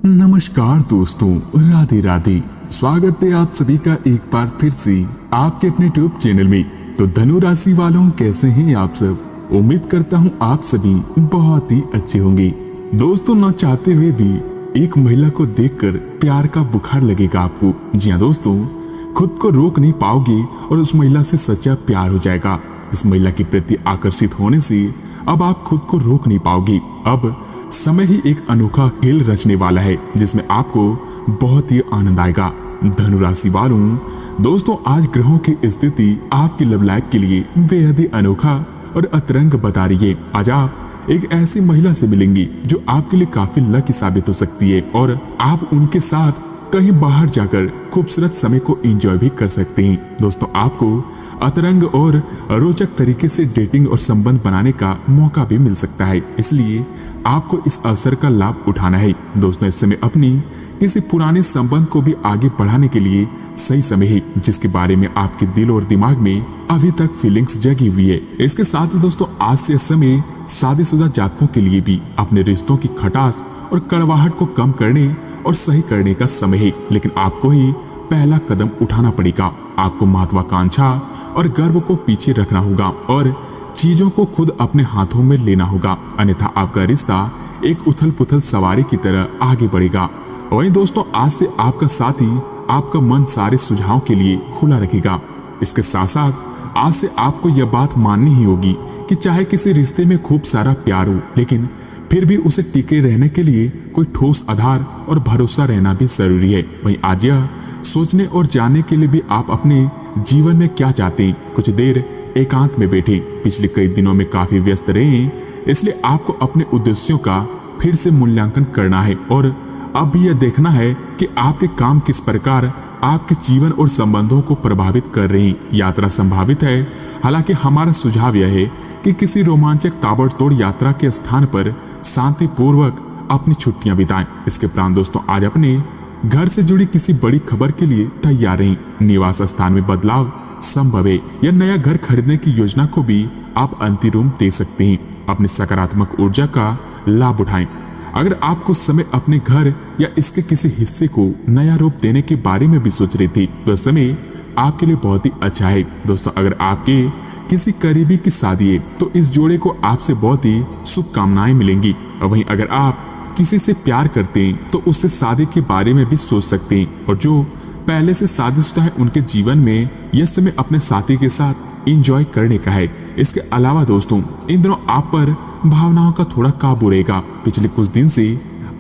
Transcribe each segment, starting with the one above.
नमस्कार दोस्तों, राधे राधे। स्वागत है आप सभी का एक बार फिर से आपके अपने यूट्यूब चैनल में। तो धनु राशि वालों, कैसे हैं आप सब? उम्मीद करता हूं आप सभी बहुत ही अच्छे होंगे। दोस्तों, न चाहते हुए भी एक महिला को देखकर प्यार का बुखार लगेगा आपको। जी हाँ दोस्तों, खुद को रोक नहीं पाओगे और उस महिला से सच्चा प्यार हो जाएगा। इस महिला के प्रति आकर्षित होने से अब आप खुद को रोक नहीं पाओगे। अब समय ही एक अनोखा खेल रचने वाला है जिसमें आपको बहुत ही आनंद आएगा। धनु राशि वालों, दोस्तों आज ग्रहों की स्थिति आपकी लव लाइफ के लिए बेहद ही अनोखा और अतरंग बता रही है। आज आप एक ऐसी महिला से मिलेंगी जो आपके लिए काफी लकी साबित हो सकती है और आप उनके साथ कहीं बाहर जाकर खूबसूरत समय को एंजॉय भी कर सकते हैं। दोस्तों, आपको अतरंग और रोचक तरीके से डेटिंग और संबंध बनाने का मौका भी मिल सकता है, इसलिए आपको इस अवसर का लाभ उठाना है। दोस्तों, इस समय अपनी किसी पुराने संबंध को भी आगे बढ़ाने के लिए सही समय है, जिसके बारे में आपके दिल और दिमाग में अभी तक फीलिंग्स जगी हुई है। इसके साथ ही दोस्तों, आज से समय शादीशुदा जातकों के लिए भी अपने रिश्तों की खटास और कड़वाहट को कम करने और सही करने का समय है, लेकिन आपको ही पहला कदम उठाना पड़ेगा। आपको महत्वाकांक्षा और गर्व को पीछे रखना होगा और चीजों को खुद अपने हाथों में लेना होगा, अन्यथा आपका रिश्ता एक उथल पुथल सवारी की तरह आगे बढ़ेगा। वहीं दोस्तों, आज से आपका साथी आपका मन सारे सुझावों के लिए खुला रखेगा। इसके साथ साथ आज से आपको यह बात माननी ही होगी कि चाहे किसी रिश्ते में खूब सारा प्यार हो, लेकिन फिर भी उसे टिके रहने के लिए कोई ठोस आधार और भरोसा रहना भी जरूरी है। वहीं आज यह सोचने और जानने के लिए भी आप अपने जीवन में क्या चाहते हैं, कुछ देर एकांत में बैठे। पिछले कई दिनों में काफी व्यस्त रहे, इसलिए आपको अपने उद्देश्यों का फिर से मूल्यांकन करना है और अब भी यह देखना है कि आपके काम किस प्रकार आपके जीवन और संबंधों को प्रभावित कर रहे हैं। यात्रा संभावित है, हालांकि हमारा सुझाव यह है कि किसी रोमांचक ताबड़तोड़ यात्रा के स्थान पर शांतिपूर्वक अपनी छुट्टियां बिताएं। इसके उपरांत दोस्तों, आज अपने घर से जुड़ी किसी बड़ी खबर के लिए तैयार रहें। निवास स्थान में बदलाव संभव है या नया घर खरीदने की योजना को भी आप अंतिम रूप दे सकते हैं। अपनी सकारात्मक ऊर्जा का लाभ उठाएं। अगर आप कुछ समय अपने घर या इसके किसी हिस्से को नया रूप देने के बारे में भी सोच रहे थे, तो समय आपके लिए बहुत ही अच्छा है। दोस्तों, अगर आपके किसी करीबी की शादी है तो इस जोड़े को आपसे बहुत ही शुभकामनाएं मिलेंगी। और वहीं अगर आप किसी से प्यार करते हैं तो उससे शादी के बारे में भी सोच सकते हैं, और जो पहले से शादीशुदा है उनके जीवन में यह समय अपने साथी के साथ एंजॉय करने का है। इसके अलावा दोस्तों, इन दिनों आप पर भावनाओं का थोड़ा काबू रहेगा। पिछले कुछ दिन से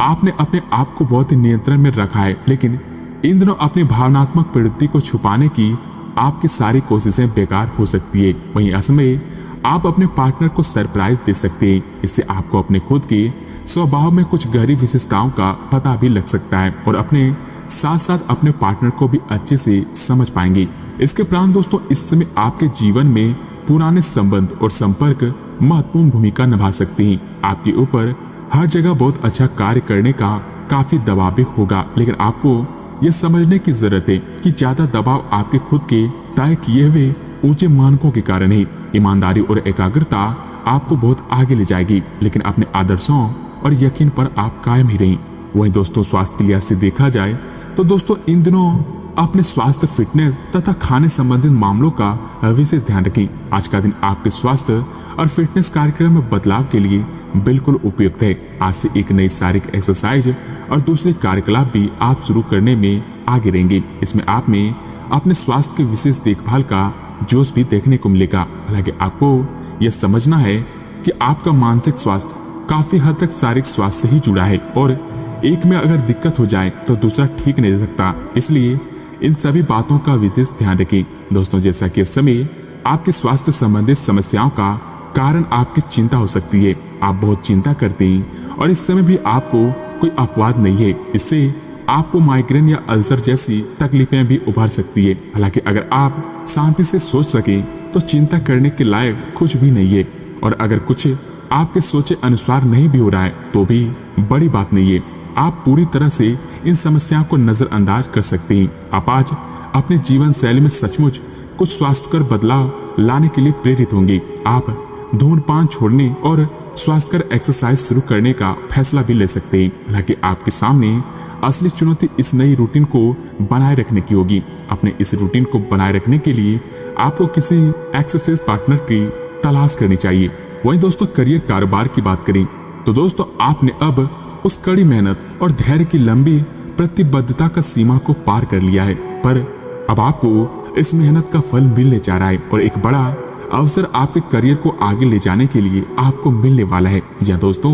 आपने अपने आप को बहुत ही नियंत्रण में रखा है, लेकिन इन दिनों अपनी भावनात्मक प्रवृत्ति को छुपाने की आपकी सारी कोशिशें बेकार हो सकती है। वहीं असमय आप अपने पार्टनर को सरप्राइज दे सकते हैं। इससे आपको अपने खुद के स्वभाव में कुछ गहरी विशेषताओं का पता भी लग सकता है और अपने साथ साथ अपने पार्टनर को भी अच्छे से समझ पाएंगे। इसके उपरांत दोस्तों, इस समय आपके जीवन में पुराने संबंध और संपर्क महत्वपूर्ण भूमिका निभा सकते हैं। आपके ऊपर हर जगह बहुत अच्छा कार्य करने का काफी दबाव भी होगा, लेकिन आपको यह समझने की जरूरत है कि ज्यादा दबाव आपके खुद के तय किए हुए ऊंचे मानकों के कारण है। ईमानदारी और एकाग्रता आपको बहुत आगे ले जाएगी, लेकिन अपने आदर्शों और यकीन पर आप कायम ही रहें। वहीं दोस्तों, स्वास्थ्य के लिहाज से देखा जाए तो दोस्तों, इन दिनों अपने स्वास्थ्य, फिटनेस तथा खाने संबंधित मामलों का विशेष ध्यान रखें। आज का दिन आपके स्वास्थ्य और फिटनेस कार्यक्रम में बदलाव के लिए बिल्कुल उपयुक्त है। आज से एक नई शारीरिक एक्सरसाइज और दूसरे कार्यकलाप भी आप शुरू करने में आगे रहेंगे। इसमें आप में अपने स्वास्थ्य की विशेष देखभाल का जोश भी देखने को मिलेगा। हालांकि आपको यह समझना है कि आपका मानसिक स्वास्थ्य काफी हद तक शारीरिक स्वास्थ्य से ही जुड़ा है और एक में अगर दिक्कत हो जाए तो दूसरा ठीक नहीं रह सकता, इसलिए इन सभी बातों का विशेष ध्यान रखें। दोस्तों, जैसा कि इस समय आपके स्वास्थ्य संबंधित समस्याओं का कारण आपकी चिंता हो सकती है। आप बहुत चिंता करते हैं और इस समय भी आपको कोई अपवाद नहीं है। इससे आपको माइग्रेन या अल्सर जैसी तकलीफें भी उभर सकती है। हालांकि अगर आप शांति से सोच सके तो चिंता करने के लायक कुछ भी नहीं है, और अगर कुछ आपके सोचे अनुसार नहीं भी हो रहा है तो भी बड़ी बात नहीं है। आप पूरी तरह से इन समस्याओं को नजरअंदाज कर सकते हैं। आप आज अपने जीवन शैली में सचमुच कुछ स्वास्थ्यकर बदलाव लाने के लिए प्रेरित होंगे। आप धूम्रपान छोड़ने और स्वास्थ्यकर एक्सरसाइज शुरू करने का फैसला भी ले सकते हैं। हालांकि आपके सामने असली चुनौती इस नई रूटीन को बनाए रखने की होगी। अपने इस रूटीन को बनाए रखने के लिए आपको किसी एक्सरसाइज पार्टनर की तलाश करनी चाहिए। वहीं दोस्तों करियर कारोबार की बात करें तो दोस्तों आपने अब उस कड़ी मेहनत और धैर्य की लंबी प्रतिबद्धता का सीमा को पार कर लिया है, पर अब आपको इस मेहनत का फल मिलने जा रहा है और एक बड़ा अवसर आपके करियर को आगे ले जाने के लिए आपको मिलने वाला है। जी हाँ दोस्तों,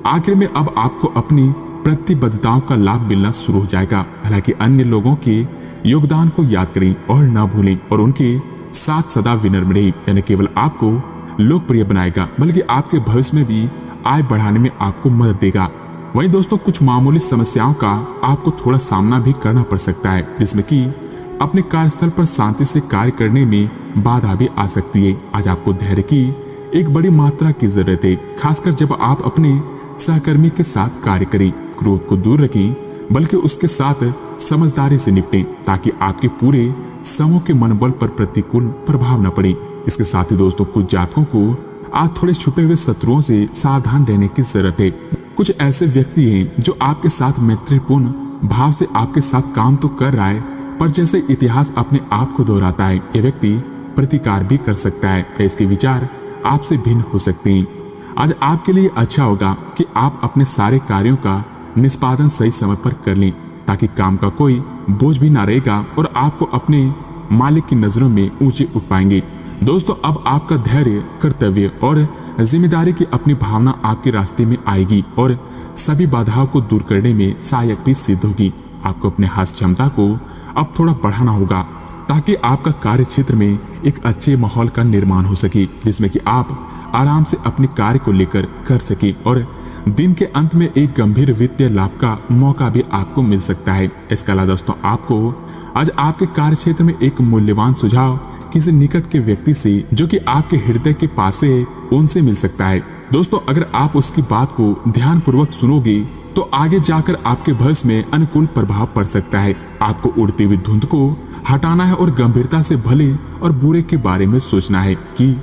आखिर में अब आपको अपनी प्रतिबद्धताओं का लाभ मिलना शुरू हो जाएगा। हालांकि अन्य लोगों के योगदान को याद करें और न भूलें और उनके साथ सदा विनम्र रहें। यानी केवल आपको लोकप्रिय बनाएगा बल्कि आपके भविष्य में भी आय बढ़ाने में आपको मदद देगा। वहीं दोस्तों कुछ मामूली समस्याओं का आपको थोड़ा सामना भी करना पड़ सकता है, जिसमें कि अपने कार्यस्थल पर शांति से कार्य करने में बाधा भी आ सकती है। आज आपको धैर्य की एक बड़ी मात्रा की जरूरत है, खासकर जब आप अपने सहकर्मी के साथ कार्य करें। क्रोध को दूर रखें बल्कि उसके साथ समझदारी से निपटें ताकि आपके पूरे समूह के मनोबल पर प्रतिकूल प्रभाव न पड़े। इसके साथ ही दोस्तों कुछ जातकों को आज थोड़े छुपे हुए शत्रुओं से सावधान रहने की जरूरत है। कुछ ऐसे व्यक्ति हैं जो आपके साथ मैत्रीपूर्ण भाव से आपके साथ काम तो कर रहा है, पर जैसे इतिहास अपने आप को दोहराता है, ये व्यक्ति प्रतिकार भी कर सकता है। इसके विचार आपसे भिन्न हो सकते हैं। आज आपके लिए अच्छा होगा कि आप अपने सारे कार्यों का निष्पादन सही समय पर कर लें ताकि काम का कोई बोझ भी ना रहेगा और आपको अपने मालिक की नजरों में ऊंचे उठ पाएंगे। दोस्तों अब आपका धैर्य, कर्तव्य और जिम्मेदारी की अपनी भावना आपके रास्ते में आएगी और सभी बाधाओं को दूर करने में सहायक भी सिद्ध होगी। आपको अपने हास्य क्षमता को अब थोड़ा बढ़ाना होगा ताकि आपका कार्य क्षेत्र में एक अच्छे माहौल का निर्माण हो सके, जिसमें कि आप आराम से अपने कार्य को लेकर कर सके और दिन के अंत में एक गंभीर वित्तीय लाभ का मौका भी आपको मिल सकता है। इसके अलावा दोस्तों आपको आज आपके कार्य क्षेत्र में एक मूल्यवान सुझाव किसी निकट के व्यक्ति से जो कि आपके हृदय के पास है उनसे मिल सकता है। दोस्तों अगर आप उसकी बात को ध्यान पूर्वक सुनोगे तो आगे जाकर आपके भविष्य में अनुकूल प्रभाव पड़ सकता है। आपको उड़ती हुई धुंध को हटाना है और गंभीरता से भले और बुरे के बारे में सोचना है कि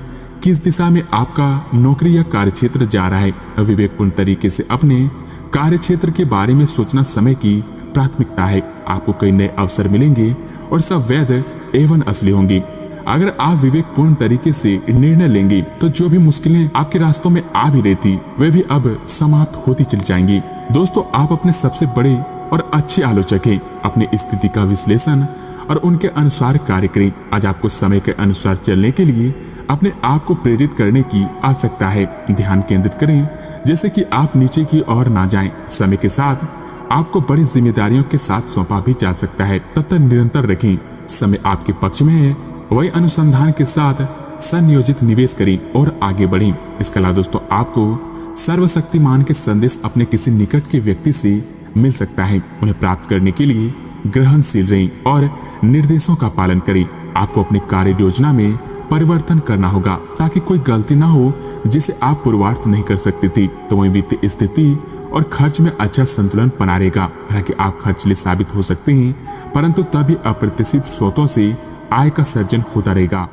किस दिशा में आपका नौकरी या कार्य क्षेत्र जा रहा है। विवेकपूर्ण तरीके से अपने कार्य क्षेत्र के बारे में सोचना समय की प्राथमिकता है। आपको कई नए अवसर मिलेंगे और सब वैध एवं असली होंगे। अगर आप विवेकपूर्ण तरीके से निर्णय लेंगे तो जो भी मुश्किलें आपके रास्तों में आ भी रही थी वे भी अब समाप्त होती चली जाएंगी। दोस्तों आप अपने सबसे बड़े और अच्छे आलोचक हैं। अपनी स्थिति का विश्लेषण और उनके अनुसार कार्य करें। आज आपको समय के अनुसार चलने के लिए अपने आप को प्रेरित करने की आवश्यकता है। ध्यान केंद्रित करें जैसे कि आप नीचे की ओर ना जाएं। समय के साथ आपको बड़ी जिम्मेदारियों के साथ सौंपा भी जा सकता है, तब तक निरंतर रखें। समय आपके पक्ष में है, वही अनुसंधान के साथ संयोजित निवेश करें और आगे बढ़ें। इसके अलावा दोस्तों आपको सर्वशक्तिमान के संदेश अपने किसी निकट के व्यक्ति से मिल सकता है। उन्हें प्राप्त करने के लिए ग्रहणशील रहें और निर्देशों का पालन करें। आपको अपनी कार्य योजना में परिवर्तन करना होगा ताकि कोई गलती ना हो जिसे आप पूर्वार्थ नहीं कर सकते थे। तो वही वित्तीय स्थिति और खर्च में अच्छा संतुलन बना रहेगा। हालांकि आप खर्चीले साबित हो सकते हैं, परंतु तभी अप्रत्याशित स्रोतों से आय का सर्जन होता रहेगा।